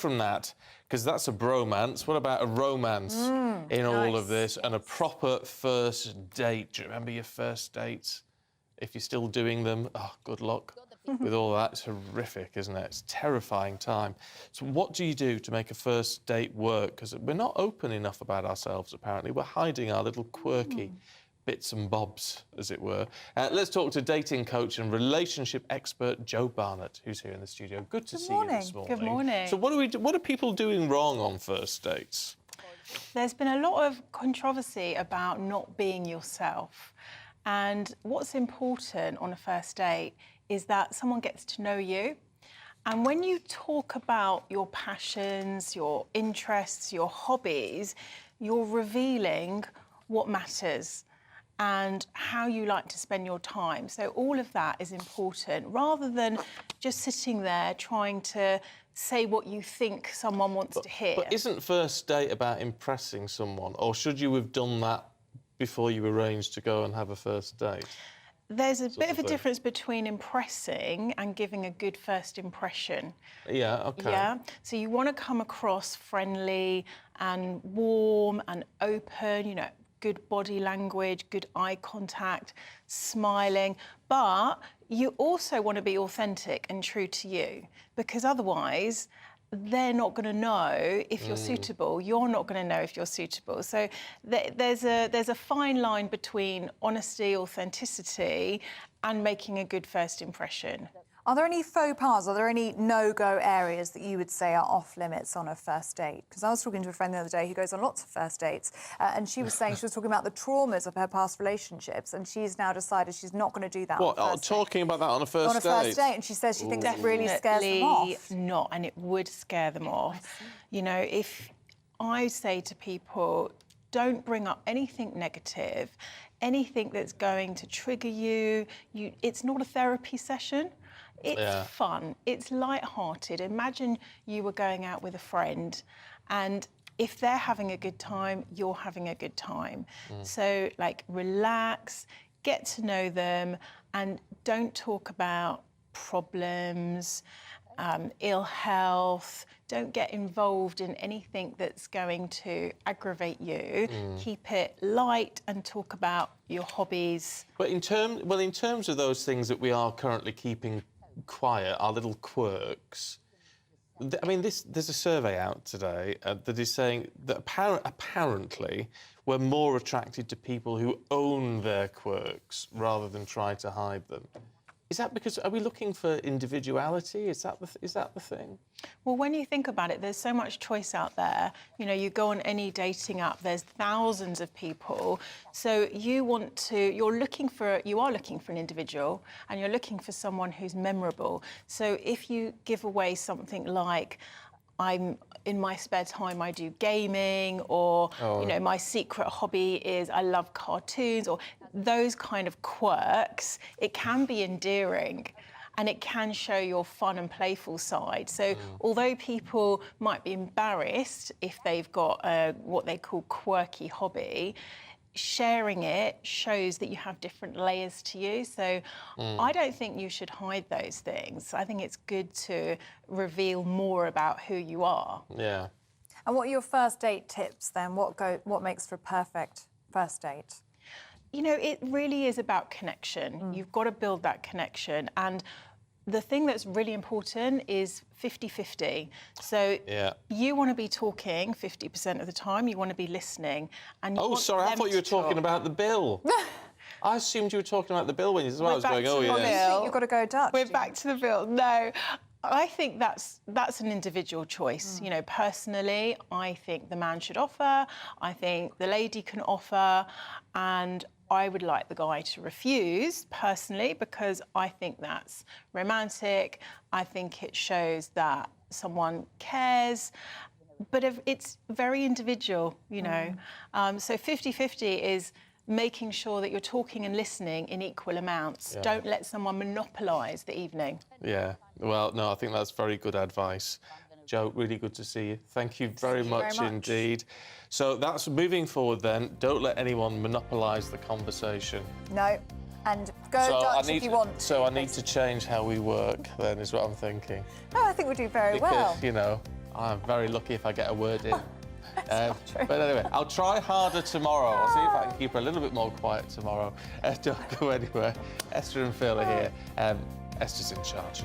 from that, because that's a bromance. What about a romance in all of this and a proper first date? Do you remember your first dates? If you're still doing them, oh, good luck with all that. It's horrific, isn't it? It's a terrifying time. So what do you do to make a first date work? Because we're not open enough about ourselves, apparently. We're hiding our little quirky bits and bobs, as it were. Let's talk to dating coach and relationship expert Jo Barnett, who's here in the studio. Good to see you this morning. Good morning. So what are people doing wrong on first dates? There's been a lot of controversy about not being yourself. And what's important on a first date is that someone gets to know you. And when you talk about your passions, your interests, your hobbies, you're revealing what matters and how you like to spend your time. So all of that is important, rather than just sitting there trying to say what you think someone wants to hear. But isn't first date about impressing someone? Or should you have done that before you arranged to go and have a first date? There's a bit of a difference between impressing and giving a good first impression. Yeah, OK. Yeah? So you want to come across friendly and warm and open, you know, good body language, good eye contact, smiling. But you also want to be authentic and true to you, because otherwise they're not going to know if you're suitable. You're not going to know if you're suitable. So there's a fine line between honesty, authenticity, and making a good first impression. Are there any faux pas? Are there any no-go areas that you would say are off limits on a first date? Because I was talking to a friend the other day who goes on lots of first dates, and she was saying, she was talking about the traumas of her past relationships, and she's now decided she's not going to do that. What, on a first talking about that on a first date? On a first date, and she says she thinks it really scares them off. Not, and it would scare them off. You know, if I say to people, don't bring up anything negative, anything that's going to trigger you. It's not a therapy session. It's fun, it's light-hearted. Imagine you were going out with a friend, and if they're having a good time, you're having a good time. So, like, relax, get to know them, and don't talk about problems, ill health. Don't get involved in anything that's going to aggravate you. Keep it light and talk about your hobbies. But in terms of those things that we are currently keeping quiet, our little quirks, I mean, there's a survey out today that is saying that apparently we're more attracted to people who own their quirks rather than try to hide them. Is that because, are we looking for individuality? Is that the thing? Well, when you think about it, there's so much choice out there. You know, you go on any dating app, there's thousands of people. So you are looking for an individual, and you're looking for someone who's memorable. So if you give away something like, in my spare time, I do gaming, or, you know, my secret hobby is I love cartoons, or those kind of quirks, it can be endearing and it can show your fun and playful side. So although people might be embarrassed if they've got what they call quirky hobby, sharing it shows that you have different layers to you. So I don't think you should hide those things. I think it's good to reveal more about who you are. Yeah. And what are your first date tips then? What makes for a perfect first date? You know, it really is about connection. You've got to build that connection. And the thing that's really important is 50-50. So you want to be talking 50% of the time, you want to be listening. And you sorry, I thought you were talking about the bill. I assumed you were talking about the bill when you said, well, I was going, oh, yeah. You've got to go Dutch. We're back to the bill. No, I think that's an individual choice. You know, personally, I think the man should offer, I think the lady can offer, and I would like the guy to refuse, personally, because I think that's romantic. I think it shows that someone cares, but it's very individual, you know. So 50-50 is making sure that you're talking and listening in equal amounts. Don't let someone monopolise the evening. Yeah, well, no, I think that's very good advice. Jo, really good to see you. Thank you very much indeed. So that's moving forward then. Don't let anyone monopolise the conversation. No, and go Dutch if you want. So I need to change how we work then, is what I'm thinking. No, I think we do very well. You know, I'm very lucky if I get a word in. not true. But anyway, I'll try harder tomorrow. I'll see if I can keep her a little bit more quiet tomorrow. Don't go anywhere. Esther and Phil are here. Esther's in charge.